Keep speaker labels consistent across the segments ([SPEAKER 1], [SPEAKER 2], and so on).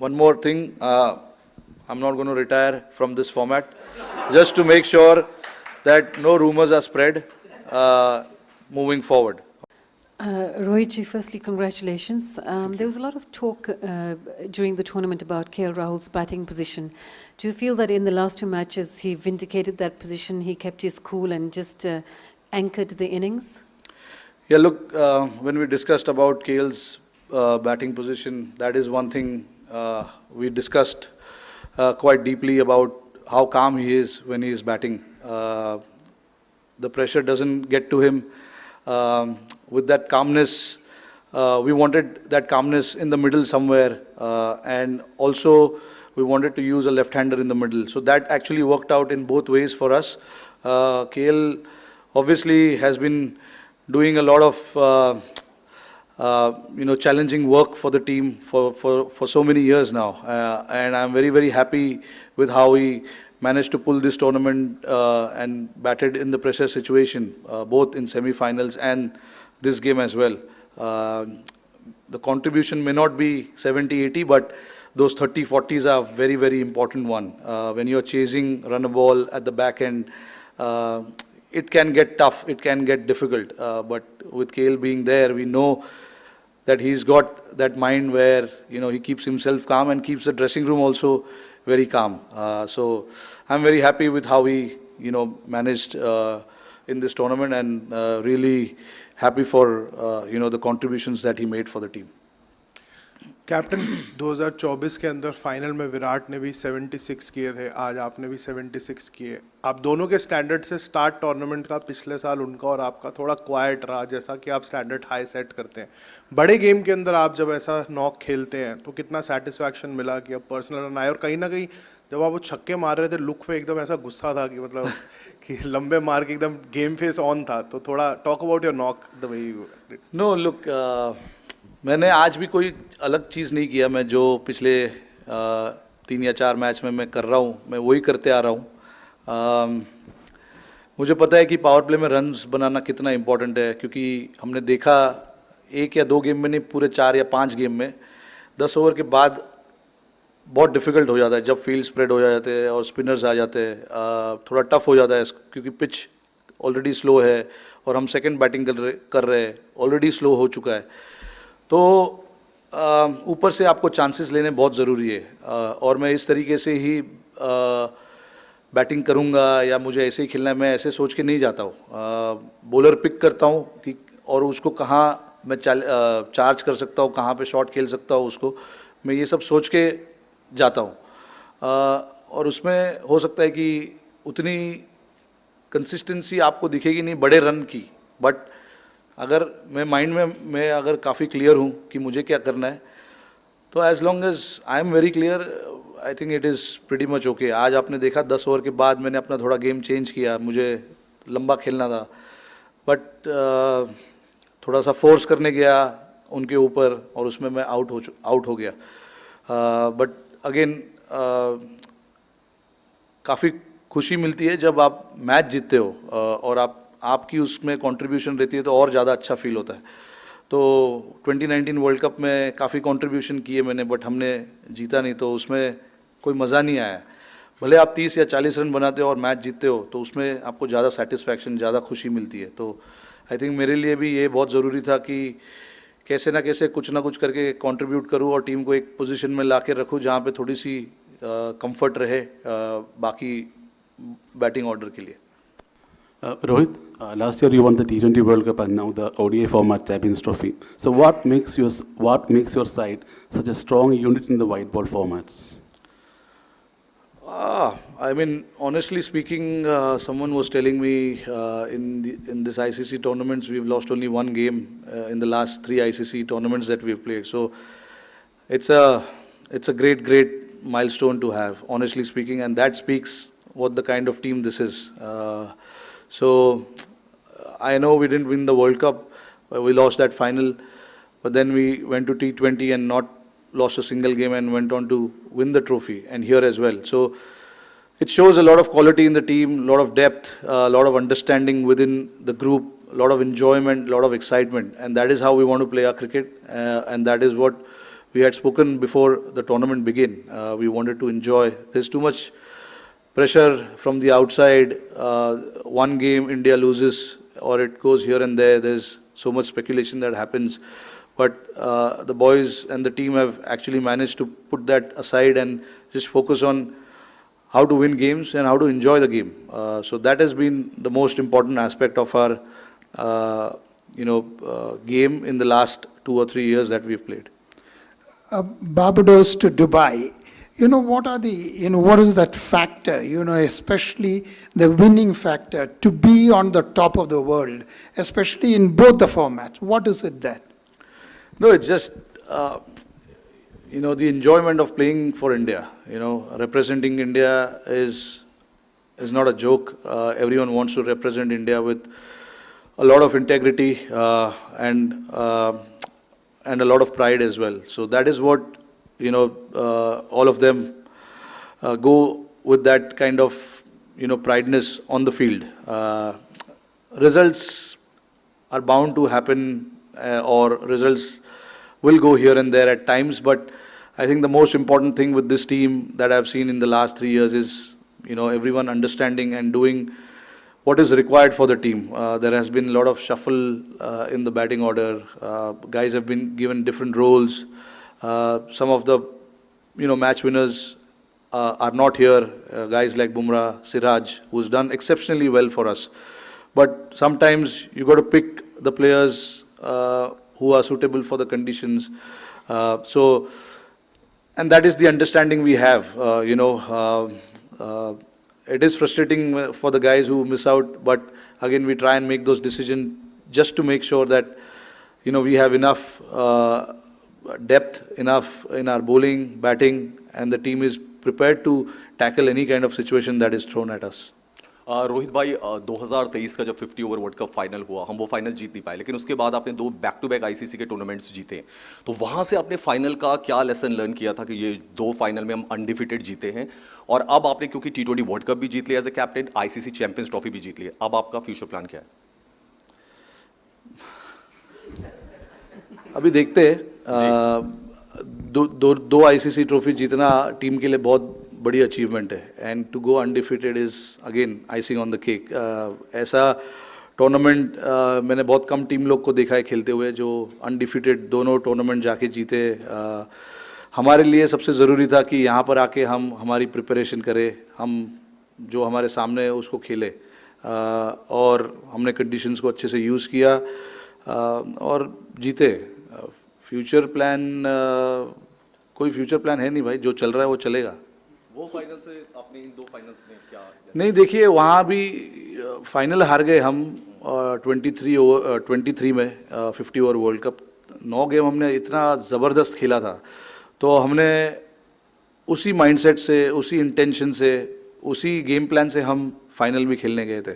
[SPEAKER 1] one more thing. I'm not going to retire from this format, just to make sure that no rumors are spread moving forward.
[SPEAKER 2] Rohit, firstly, congratulations. There was a lot of talk during the tournament about KL Rahul's batting position. Do you feel that in the last two matches he vindicated that position, he kept his cool and just anchored the innings?
[SPEAKER 1] Yeah, look, when we discussed about KL's batting position, that is one thing we discussed quite deeply about how calm he is when he is batting. The pressure doesn't get to him. With that calmness, we wanted that calmness in the middle somewhere, and also we wanted to use a left-hander in the middle. So that actually worked out in both ways for us. KL obviously has been doing a lot of challenging work for the team for so many years now, and I'm very, very happy with how he managed to pull this tournament and batted in the pressure situation, both in semi-finals and this game as well. The contribution may not be 70-80, but those 30-40s are very, very important one. When you're chasing run a ball at the back end, it can get tough, it can get difficult. But with KL being there, we know that he's got that mind where he keeps himself calm and keeps the dressing room also very calm. So I'm very happy with how he managed in this tournament, and really happy for the contributions that he made for the team.
[SPEAKER 3] Captain 2024 के अंदर final में विराट ने भी 76 किए थे, आज आपने भी 76 किए. आप दोनों के स्टैंडर्ड से स्टार्ट टूर्नामेंट का पिछले साल उनका और आपका थोड़ा क्वाइट रहा, जैसा कि आप स्टैंडर्ड हाई सेट करते हैं. बड़े गेम के अंदर आप जब ऐसा नॉक खेलते हैं तो कितना सेटिस्फैक्शन मिला कि अब पर्सनल रन आए, और कहीं ना कहीं जब आप वो छक्के मार रहे थे लुक पे एकदम ऐसा गुस्सा था कि मतलब कि लंबे मार के एकदम गेम फेस ऑन था. तो थोड़ा talk about your knock the way you did.
[SPEAKER 1] No look, मैंने आज भी कोई अलग चीज़ नहीं किया. मैं जो पिछले 3 या 4 मैच में मैं कर रहा हूँ, मैं वही करते आ रहा हूँ. मुझे पता है कि पावर प्ले में रन्स बनाना कितना इम्पोर्टेंट है, क्योंकि हमने देखा 1 या 2 गेम में नहीं, पूरे 4 या 5 गेम में 10 ओवर के बाद बहुत डिफ़िकल्ट हो जाता है जब फील्ड स्प्रेड हो जाते हैं और स्पिनर्स आ जाते हैं. थोड़ा टफ हो जाता है क्योंकि पिच ऑलरेडी स्लो है और हम सेकंड बैटिंग कर रहे हैं, ऑलरेडी स्लो हो चुका है. तो ऊपर से आपको चांसेस लेने बहुत ज़रूरी है, और मैं इस तरीके से ही बैटिंग करूंगा या मुझे ऐसे ही खेलना है, मैं ऐसे सोच के नहीं जाता हूँ. बॉलर पिक करता हूँ कि और उसको कहाँ मैं चार्ज कर सकता हूँ, कहाँ पे शॉट खेल सकता हूँ, उसको मैं ये सब सोच के जाता हूँ. और उसमें हो सकता है कि उतनी कंसिस्टेंसी आपको दिखेगी नहीं बड़े रन की, बट अगर मैं माइंड में मैं अगर काफ़ी क्लियर हूँ कि मुझे क्या करना है, तो as long as I am very clear, I think it is pretty much okay. आज आपने देखा 10 ओवर के बाद मैंने अपना थोड़ा गेम चेंज किया, मुझे लंबा खेलना था, बट थोड़ा सा फोर्स करने गया उनके ऊपर और उसमें मैं आउट हो गया. बट अगेन काफ़ी खुशी मिलती है जब आप मैच जीतते हो और आपकी उसमें कंट्रीब्यूशन रहती है, तो और ज़्यादा अच्छा फील होता है. तो 2019 वर्ल्ड कप में काफ़ी कंट्रीब्यूशन किए मैंने, बट हमने जीता नहीं, तो उसमें कोई मज़ा नहीं आया. भले आप 30 या 40 रन बनाते हो और मैच जीतते हो, तो उसमें आपको ज़्यादा सेटिस्फैक्शन, ज़्यादा खुशी मिलती है. तो आई थिंक मेरे लिए भी ये बहुत ज़रूरी था कि कैसे ना कैसे कुछ ना कुछ करके कंट्रीब्यूट करूँ और टीम को एक पोजीशन में ला के रखूँ जहाँ पे थोड़ी सी कंफर्ट रहे बाकी बैटिंग ऑर्डर के लिए.
[SPEAKER 4] Rohit, last year you won the T20 World Cup and now the ODI format Champions Trophy. So what makes your side such a strong unit in the white ball formats?
[SPEAKER 1] I mean, honestly speaking, someone was telling me in this ICC tournaments we've lost only one game in the last 3 ICC tournaments that we've played. So it's a great milestone to have, honestly speaking, and that speaks what the kind of team this is. So I know we didn't win the World Cup, we lost that final, but then we went to T20 and not lost a single game and went on to win the trophy, and here as well. So it shows a lot of quality in the team, a lot of depth, a lot of understanding within the group, a lot of enjoyment, a lot of excitement, and that is how we want to play our cricket, and that is what we had spoken before the tournament began. We wanted to enjoy. There's too much pressure from the outside. One game India loses or it goes here and there. There's so much speculation that happens. But the boys and the team have actually managed to put that aside and just focus on how to win games and how to enjoy the game. So that has been the most important aspect of our game in the last 2 or 3 years that we've played.
[SPEAKER 5] Barbados to Dubai, what are what is that factor, especially the winning factor to be on the top of the world, especially in both the formats? What is it there?
[SPEAKER 1] No, it's just, the enjoyment of playing for India. Representing India is not a joke. Everyone wants to represent India with a lot of integrity and a lot of pride as well. So that is what, all of them go with that kind of, prideness on the field. Results are bound to happen or results will go here and there at times, but I think the most important thing with this team that I've seen in the last 3 years is, everyone understanding and doing what is required for the team. There has been a lot of shuffle in the batting order. Guys have been given different roles. Some of the, match winners are not here. Guys like Bumrah, Siraj, who's done exceptionally well for us. But sometimes you got to pick the players who are suitable for the conditions. And that is the understanding we have. It is frustrating for the guys who miss out, but again, we try and make those decisions just to make sure that, we have enough depth, enough in our bowling, batting, and the team is prepared to tackle any kind of situation that is thrown at us.
[SPEAKER 6] Rohit भाई 2023 का जब 50 over world cup final हुआ, हम वो final जीत नहीं पाए, लेकिन उसके बाद आपने 2 बैक टू बैक आईसीसी के टूर्नामेंट्स जीते, तो वहां से आपने फाइनल का क्या लेसन लर्न किया था कि ये 2 फाइनल में हम अनडिफिटेड जीते हैं, और अब आपने क्योंकि T20 वर्ल्ड कप भी जीत लिया as a captain, ICC champions trophy भी जीत ली, अब आपका फ्यूचर प्लान क्या है?
[SPEAKER 1] अभी देखते हैं, दो आईसीसी ट्रॉफी जीतना टीम के लिए बहुत बड़ी अचीवमेंट है, and to go undefeated is again icing on the cake. ऐसा टूर्नामेंट मैंने बहुत कम टीम लोग को देखा है खेलते हुए जो अनडिफिटेड दोनों टूर्नामेंट जाके जीते. हमारे लिए सबसे ज़रूरी था कि यहाँ पर आके हम हमारी प्रिपरेशन करें, हम जो हमारे सामने है उसको खेले, और हमने कंडीशंस को अच्छे से यूज़ किया और जीते. फ्यूचर प्लान कोई फ्यूचर प्लान है नहीं भाई, जो चल रहा है वो चलेगा.
[SPEAKER 6] वो फाइनल से आपने इन 2 फाइनल्स में क्या?
[SPEAKER 1] नहीं, देखिए वहाँ भी फाइनल हार गए हम 23 में 50 ओवर वर्ल्ड कप. 9 गेम हमने इतना ज़बरदस्त खेला था, तो हमने उसी माइंडसेट से, उसी इंटेंशन से, उसी गेम प्लान से हम फाइनल में खेलने गए थे.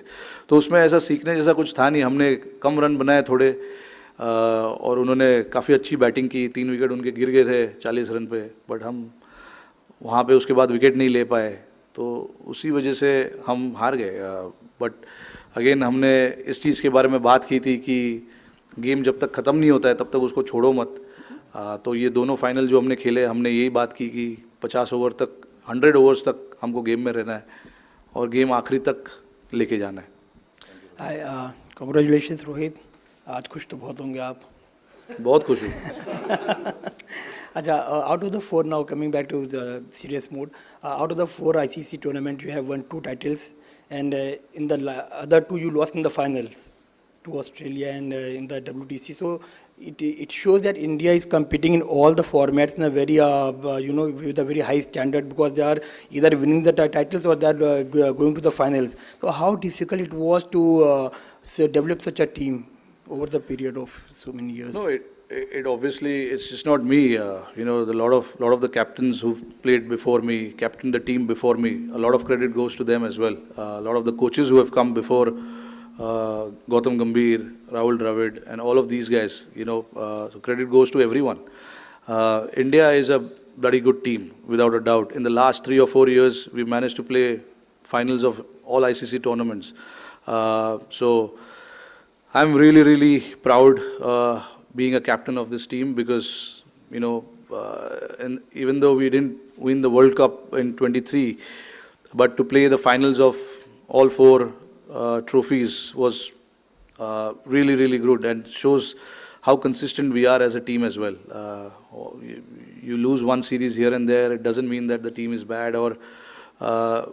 [SPEAKER 1] तो उसमें ऐसा सीखने जैसा कुछ था नहीं. हमने कम रन बनाए थोड़े, और उन्होंने काफ़ी अच्छी बैटिंग की. 3 विकेट उनके गिर गए थे 40 रन पे, बट हम वहाँ पे उसके बाद विकेट नहीं ले पाए, तो उसी वजह से हम हार गए. बट अगेन हमने इस चीज़ के बारे में बात की थी कि गेम जब तक ख़त्म नहीं होता है तब तक उसको छोड़ो मत. तो ये दोनों फाइनल जो हमने खेले, हमने यही बात की कि 50 ओवर तक, 100 ओवर्स तक हमको गेम में रहना है और गेम आखिरी तक लेके जाना है.
[SPEAKER 7] कांग्रेचुलेशंस रोहित, आज खुश तो बहुत होंगे आप.
[SPEAKER 1] बहुत खुश हूँ.
[SPEAKER 7] अच्छा, out of the 4 now, coming back to the serious mode, out of the 4 ICC tournament, you have won 2 titles, and in the other 2 you lost in the finals to Australia and in the WTC. So it shows that India is competing in all the formats in a very, with a very high standard, because they are either winning the titles or they are going to the finals. So how difficult it was to develop such a team over the period of so many years?
[SPEAKER 1] No, it obviously, it's just not me. The lot of the captains who've played before me, captained the team before me, a lot of credit goes to them as well. A lot of the coaches who have come before, Gautam Gambhir, Rahul Dravid, and all of these guys, so credit goes to everyone. India is a bloody good team, without a doubt. In the last 3 or 4 years, we managed to play finals of all ICC tournaments. So I'm really, really proud being a captain of this team, because, and even though we didn't win the World Cup in 23, but to play the finals of all four trophies was really, really good and shows how consistent we are as a team as well. You lose one series here and there, it doesn't mean that the team is bad or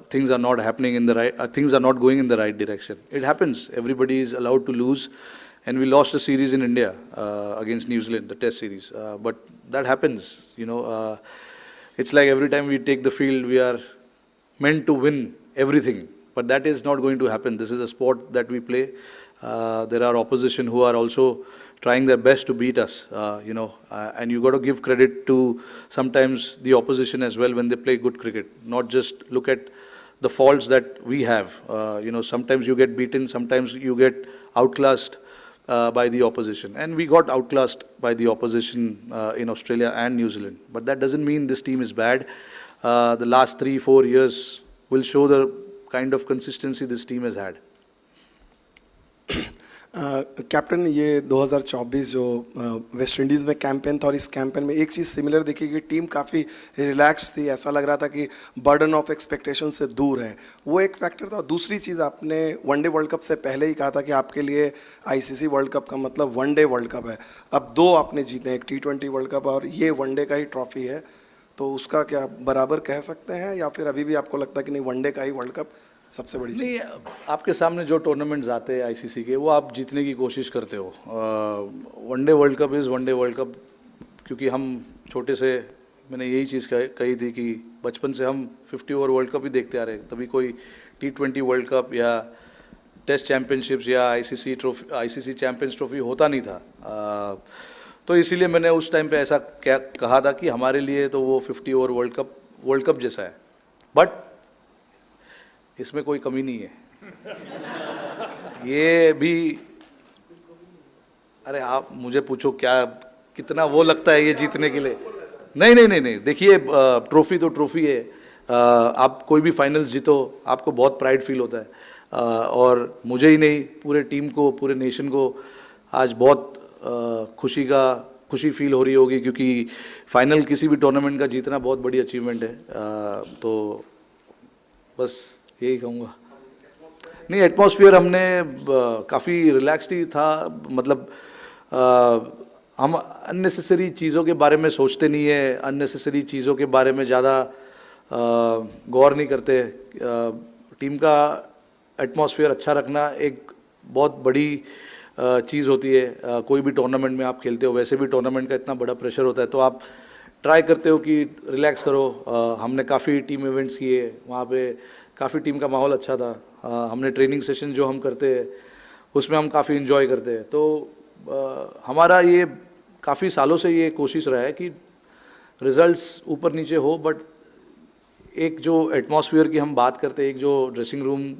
[SPEAKER 1] things are not happening in the right, things are not going in the right direction. It happens. Everybody is allowed to lose, and we lost a series in India against New Zealand, the Test series. But that happens. It's like every time we take the field, we are meant to win everything. But that is not going to happen. This is a sport that we play. There are opposition who are also trying their best to beat us, and you got to give credit to sometimes the opposition as well when they play good cricket. Not just look at the faults that we have. Sometimes you get beaten, sometimes you get outclassed by the opposition. And we got outclassed by the opposition in Australia and New Zealand. But that doesn't mean this team is bad. The last 3-4 years will show the kind of consistency this team has had.
[SPEAKER 8] Captain ये 2024 जो West Indies में campaign था और इस campaign में एक चीज़ similar दिखी कि टीम काफ़ी रिलैक्स थी, ऐसा लग रहा था कि बर्डन ऑफ एक्सपेक्टेशन से दूर है, वो एक फैक्टर था। दूसरी चीज़ आपने वनडे वर्ल्ड कप से पहले ही कहा था कि आपके लिए आईसीसी वर्ल्ड कप का मतलब वनडे वर्ल्ड कप है। अब दो आपने जीते हैं, एक T20 वर्ल्ड कप और ये वनडे का ही ट्रॉफी है, तो उसका क्या बराबर कह सकते हैं या फिर अभी भी आपको लगता है कि नहीं वनडे का ही वर्ल्ड कप सबसे बड़ी?
[SPEAKER 1] नहीं, आपके सामने जो टूर्नामेंट्स आते हैं आईसीसी के, वो आप जीतने की कोशिश करते हो। One day world cup is one day world cup, क्योंकि हम छोटे से, मैंने यही चीज़ कही थी कि बचपन से हम 50 ओवर वर्ल्ड कप ही देखते आ रहे हैं। तभी कोई T20 वर्ल्ड कप या टेस्ट चैम्पियनशिप्स या आईसीसी चैम्पियंस ट्रॉफी होता नहीं था। तो इसीलिए मैंने उस टाइम पे ऐसा क्या कहा था कि हमारे लिए तो वो 50 ओवर वर्ल्ड कप जैसा है, बट इसमें कोई कमी नहीं है। ये भी, अरे आप मुझे पूछो क्या कितना वो लगता है ये जीतने के लिए। नहीं, देखिए ट्रॉफी तो ट्रॉफी है। आप कोई भी फाइनल्स जीतो, आपको बहुत प्राइड फील होता है, और मुझे ही नहीं पूरे टीम को, पूरे नेशन को आज बहुत खुशी फील हो रही होगी, क्योंकि फाइनल किसी भी टूर्नामेंट का जीतना बहुत बड़ी अचीवमेंट है। तो बस यही कहूँगा। नहीं, एटमॉस्फेयर हमने काफ़ी रिलैक्स्ड ही था, मतलब हम अननेसेसरी चीज़ों के बारे में सोचते नहीं है, अननेसेसरी चीज़ों के बारे में ज़्यादा गौर नहीं करते। टीम का एटमॉस्फेयर अच्छा रखना एक बहुत बड़ी चीज़ होती है। कोई भी टूर्नामेंट में आप खेलते हो, वैसे भी टूर्नामेंट का इतना बड़ा प्रेशर होता है, तो आप ट्राई करते हो कि रिलैक्स करो। हमने काफ़ी टीम इवेंट्स किए, वहाँ पे काफ़ी टीम का माहौल अच्छा था। हमने ट्रेनिंग सेशन जो हम करते हैं उसमें हम काफ़ी इन्जॉय करते हैं। तो हमारा ये काफ़ी सालों से ये कोशिश रहा है कि रिजल्ट्स ऊपर नीचे हो, बट एक जो एटमॉस्फेयर की हम बात करते हैं, एक जो ड्रेसिंग रूम,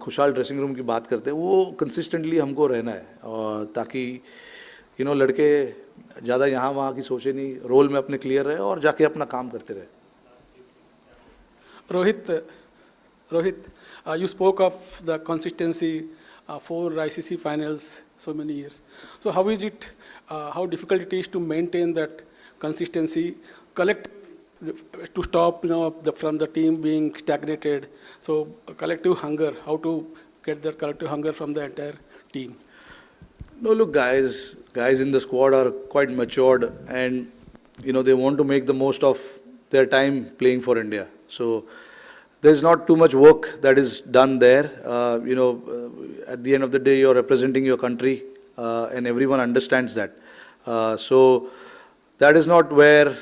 [SPEAKER 1] खुशहाल ड्रेसिंग रूम की बात करते हैं, वो कंसिस्टेंटली हमको रहना है, और ताकि लड़के ज़्यादा यहाँ वहाँ की सोचे नहीं, रोल में अपने क्लियर रहे और जाके अपना काम करते रहे।
[SPEAKER 9] Rohit, you spoke of the consistency for ICC finals so many years. So how is it, how difficult it is to maintain that consistency, to stop from the team being stagnated? So collective hunger, how to get that collective hunger from the entire team?
[SPEAKER 1] No, look, guys in the squad are quite matured, and they want to make the most of their time playing for India. So there's not too much work that is done there. At the end of the day, you're representing your country, and everyone understands that. So that is not where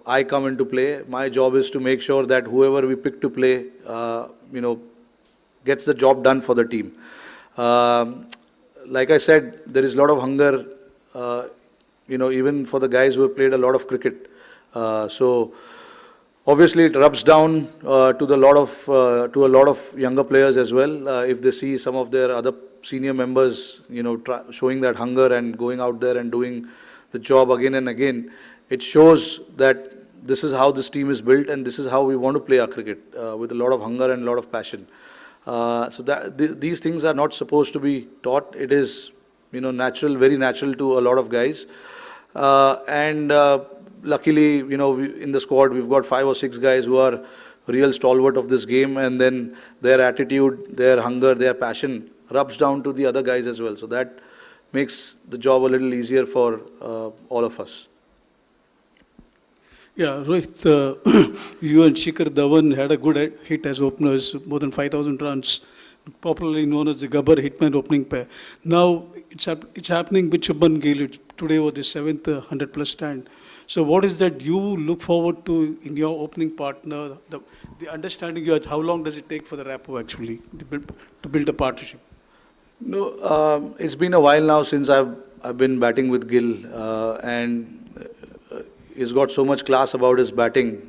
[SPEAKER 1] I come into play. My job is to make sure that whoever we pick to play, gets the job done for the team. Like I said, there is a lot of hunger, even for the guys who have played a lot of cricket. So obviously it rubs down to a lot of younger players as well. If they see some of their other senior members, showing that hunger and going out there and doing the job again and again, it shows that this is how this team is built, and this is how we want to play our cricket, with a lot of hunger and a lot of passion. So that these things are not supposed to be taught. It is, natural, very natural to a lot of guys. And luckily, you know, in the squad, we've got 5 or 6 guys who are real stalwart of this game, and then their attitude, their hunger, their passion rubs down to the other guys as well. So that makes the job a little easier for all of us.
[SPEAKER 9] Yeah, Rohit, you and Shikhar Dhawan had a good hit as openers, more than 5,000 runs, popularly known as the Gabbar Hitman opening pair. Now it's happening with Shubman Gill. Today was the 7th 100-plus stand. So what is that you look forward to in your opening partner? The understanding you have, how long does it take for the rapport actually to build a partnership?
[SPEAKER 1] No, it's been a while now since I've been batting with Gill, and he's got so much class about his batting.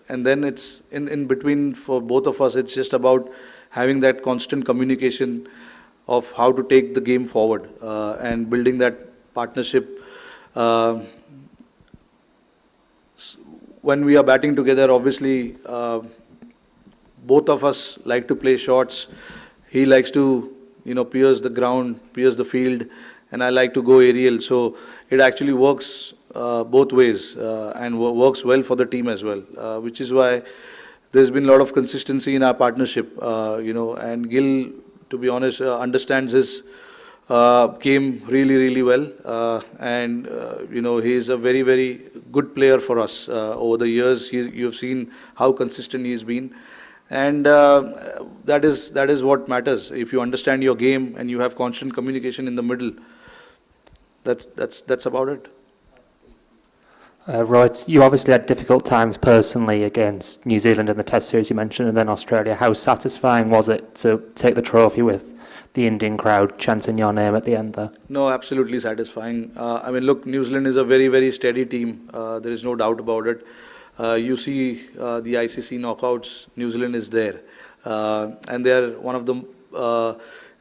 [SPEAKER 1] And then it's in between for both of us. It's just about having that constant communication of how to take the game forward and building that partnership. When we are batting together, obviously, both of us like to play shots. He likes to, you know, pierce the ground, pierce the field, and I like to go aerial. So it actually works both ways and works well for the team as well, which is why there's been a lot of consistency in our partnership, you know, and Gill, to be honest, understands his game really, really well, and you know, he's a very, very good player for us over the years. You've seen how consistent he's been, and that is what matters. If you understand your game and you have constant communication in the middle, that's about it.
[SPEAKER 10] Rohit, you obviously had difficult times personally against New Zealand in the Test series you mentioned, and then Australia. How satisfying was it to take the trophy with the Indian crowd chanting your name at the end there?
[SPEAKER 1] No, absolutely satisfying. I mean, look, New Zealand is a very, very steady team. There is no doubt about it. You see the ICC knockouts, New Zealand is there. And they are one of the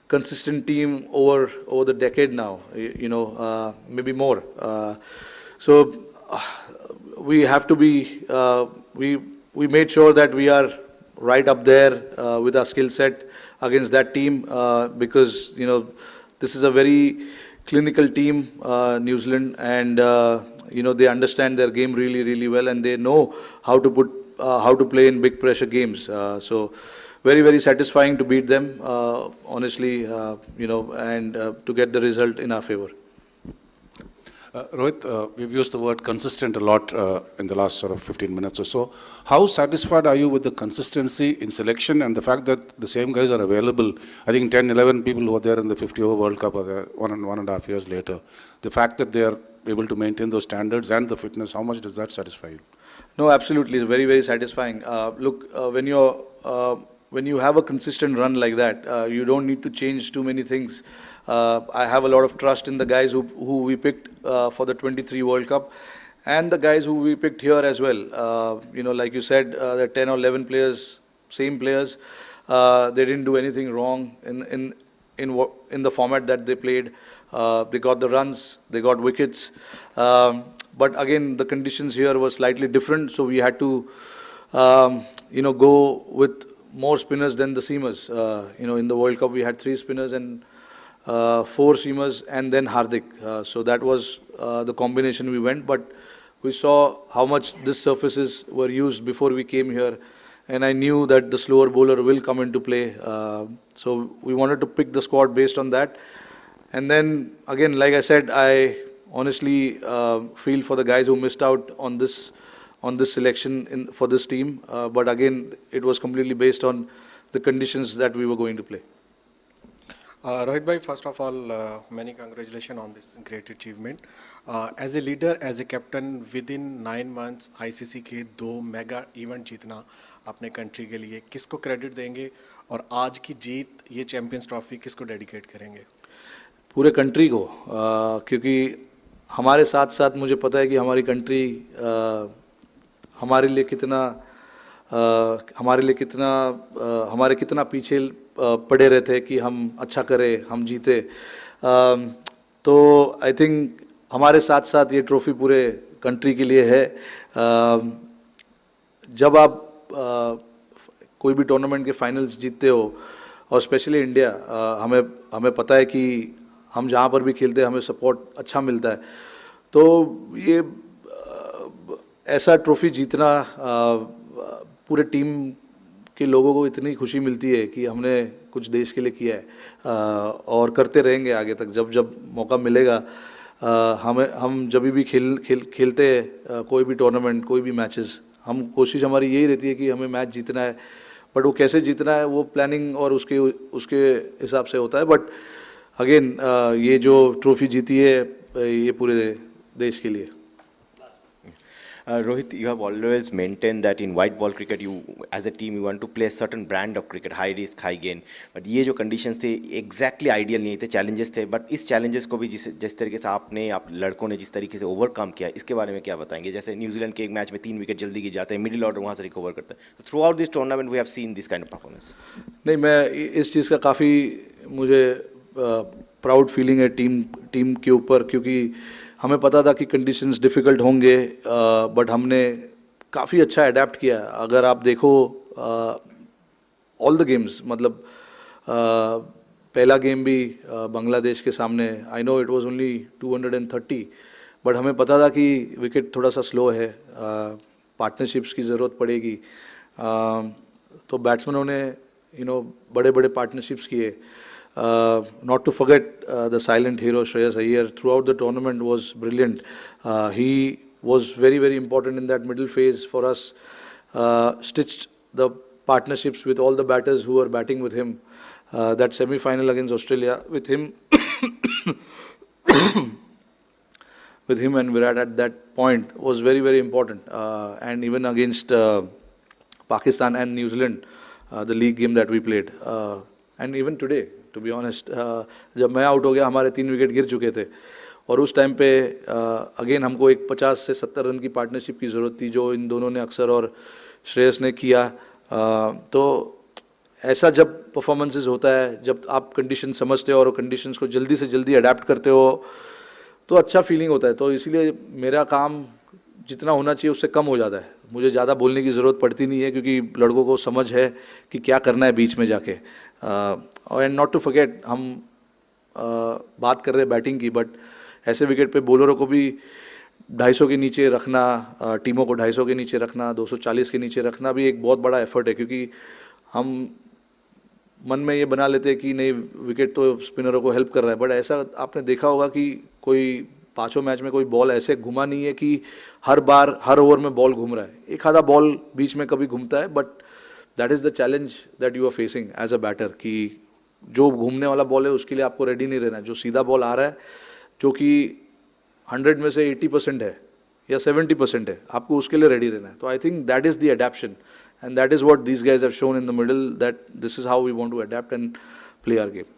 [SPEAKER 1] consistent team over the decade now, you know, maybe more. So we have to be, we made sure that we are right up there with our skill set against that team, because, you know, this is a very clinical team, New Zealand, and, you know, they understand their game really, really well, and they know how to play in big pressure games. So very, very satisfying to beat them, honestly, you know, and to get the result in our favor.
[SPEAKER 11] Rohit, we've used the word consistent a lot in the last sort of 15 minutes or so. How satisfied are you with the consistency in selection and the fact that the same guys are available? I think 10, 11 people who were there in the 50-over World Cup are there 1.5 years later. The fact that they are able to maintain those standards and the fitness, how much does that satisfy you?
[SPEAKER 1] No, absolutely. It's very, very satisfying. Look, when you have a consistent run like that, you don't need to change too many things. I have a lot of trust in the guys who we picked for the 23 World Cup, and the guys who we picked here as well. You know, like you said, the 10 or 11 players, same players, they didn't do anything wrong in the format that they played. They got the runs, they got wickets, but again, the conditions here were slightly different, so we had to, you know, go with more spinners than the seamers. You know, in the World Cup, we had 3 spinners and 4 seamers, and then Hardik. So that was the combination we went, but we saw how much these surfaces were used before we came here, and I knew that the slower bowler will come into play. So we wanted to pick the squad based on that. And then, again, like I said, I honestly feel for the guys who missed out on this selection for this team. But again, it was completely based on the conditions that we were going to play.
[SPEAKER 12] Rohit bhai, first of all, many congratulations on this great achievement. As a leader, as a captain, within 9 months, ICC के 2 mega event जीतना अपने country के लिए किसको credit देंगे और आज की जीत ये चैंपियंस ट्रॉफी किसको डेडिकेट करेंगे?
[SPEAKER 1] पूरे कंट्री को, क्योंकि हमारे साथ साथ मुझे पता है कि हमारी कंट्री हमारे लिए कितना पीछे पड़े रहते कि हम अच्छा करें, हम जीते. तो आई थिंक हमारे साथ साथ ये ट्रॉफी पूरे कंट्री के लिए है. जब आप कोई भी टूर्नामेंट के फाइनल्स जीतते हो, और स्पेशली इंडिया, हमें पता है कि हम जहाँ पर भी खेलते हैं हमें सपोर्ट अच्छा मिलता है. तो ये ऐसा ट्रॉफी जीतना पूरे टीम के लोगों को इतनी खुशी मिलती है कि हमने कुछ देश के लिए किया है और करते रहेंगे आगे तक। जब जब मौका मिलेगा हम जब भी खेलते हैं कोई भी टूर्नामेंट, कोई भी मैचेस, हम कोशिश हमारी यही रहती है कि हमें मैच जीतना है, बट वो कैसे जीतना है वो प्लानिंग और उसके हिसाब से होता है। बट अगेन ये जो ट्रॉफी जीती है ये पूरे देश के लिए।
[SPEAKER 13] Rohit, you have always maintained that in white ball cricket, you as a team you want to play a certain brand of cricket, high risk, high gain. But ये जो conditions थे exactly ideal नहीं थे, challenges थे. But इस challenges को भी जिस तरीके से आप लड़कों ने जिस तरीके से overcome किया, इसके बारे में क्या बताएंगे? जैसे न्यूजीलैंड के एक मैच में 3 विकेट जल्दी गिर जाते हैं, मिडिल ऑर्डर वहाँ से रिकवर करता है. So throughout this tournament we have seen this kind of performance.
[SPEAKER 1] नहीं, मैं इस चीज़ का काफ़ी मुझे प्राउड फीलिंग है टीम के ऊपर, क्योंकि हमें पता था कि कंडीशंस डिफ़िकल्ट होंगे, बट हमने काफ़ी अच्छा अडेप्ट किया। अगर आप देखो ऑल द गेम्स, मतलब पहला गेम भी बांग्लादेश के सामने, I know it was only 230, but हमें पता था कि विकेट थोड़ा सा स्लो है, पार्टनरशिप्स की ज़रूरत पड़ेगी, तो बैट्समैनों ने बड़े बड़े पार्टनरशिप्स किए। Not to forget the silent hero Shreyas Iyer throughout the tournament was brilliant. He was very, very important in that middle phase for us. Stitched the partnerships with all the batters who were batting with him. That semi-final against Australia with him, with him and Virat at that point was very, very important. And even against Pakistan and New Zealand, the league game that we played, and even today. To be honest, जब मैं out हो गया हमारे 3 wicket गिर चुके थे, और उस टाइम पे अगेन हमको एक 50 से 70 रन की पार्टनरशिप की ज़रूरत थी, जो इन दोनों ने अक्सर और श्रेयस ने किया। तो ऐसा जब परफॉर्मेंसेस होता है, जब आप कंडीशन समझते हो और कंडीशंस को जल्दी से जल्दी अडेप्ट करते हो, तो अच्छा फीलिंग होता है। तो इसीलिए मेरा काम जितना होना चाहिए उससे कम हो जाता है, मुझे ज़्यादा बोलने की ज़रूरत पड़ती नहीं है, क्योंकि लड़कों को समझ है कि क्या करना है बीच में जाके। एंड नॉट टू फॉरगेट, हम बात कर रहे हैं बैटिंग की, बट ऐसे विकेट पे बॉलरों को भी 250 के नीचे रखना, टीमों को 250 के नीचे रखना, 240 के नीचे रखना भी एक बहुत बड़ा एफर्ट है, क्योंकि हम मन में ये बना लेते हैं कि नहीं विकेट तो स्पिनरों को हेल्प कर रहा है, बट ऐसा आपने देखा होगा कि कोई 5 मैच में कोई बॉल ऐसे घुमा नहीं है कि हर बार हर ओवर में बॉल घूम रहा है। एक आधा बॉल बीच में कभी घूमता है, but that is the challenge that you are facing as a batter, कि जो घूमने वाला बॉल है उसके लिए आपको रेडी नहीं रहना है। जो सीधा बॉल आ रहा है, जो कि 100 में से 80% है या 70% है, आपको उसके लिए रेडी रहना है। तो I think that is the adaption, and that is what these guys have shown in the middle, that this is how we want to adapt and play our game.